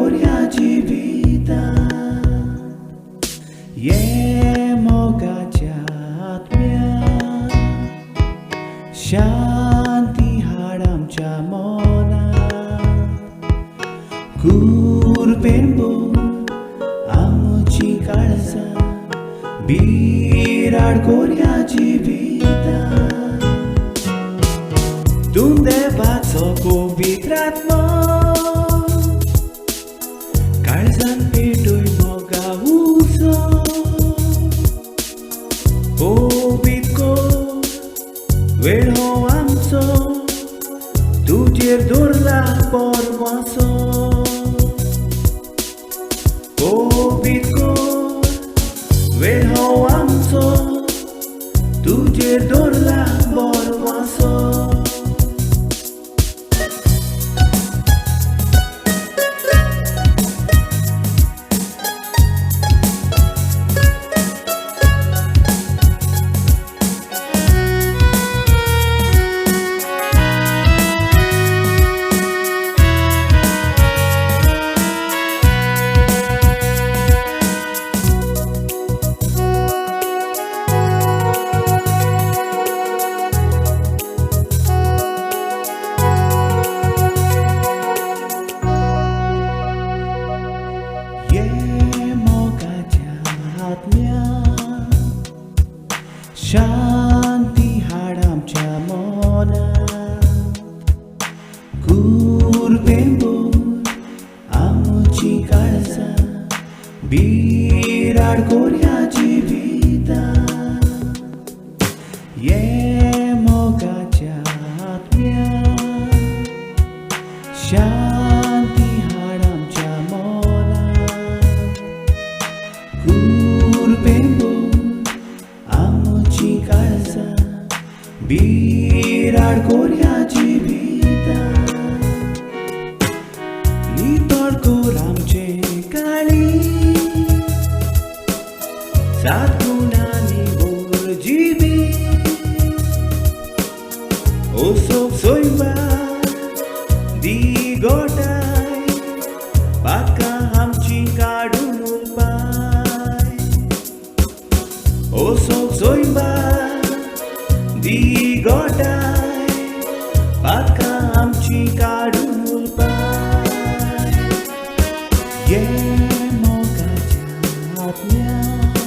कोऱ्याची विदा ये मोगाच्या आत्म्यात शांती हाड आमच्या मनात कुरपेन आमची काळजा बिराड कोऱ्याची विदा तुम देवाचो कोबीत रात्मो काळजान पेटोय मोगा उजो कोबीत कोर वेळ हो आमचो तुजेर दवरला परवासो कोबीत कोर वेळ हो आमचो तुजेर दवरला परवासो शांती हाड आमच्या मनात कुरपेन आमची काळजा बिराड कोऱ्याची विदा ये मोगाच्या आत्म्यात शांती हाड आमच्या मनात कुरपेन काळजा बिराड कोऱ्याची विदा नितळ कोर आमचे काळी सात गुणांनी भोर जिबी ओसोप सोयंबार दिगोटाय पाका आमची काडून उपाय ओसोप सोयंबार दिगोटाय पाका आमची काडून उपाय ये मोगाच्या आत्म्यात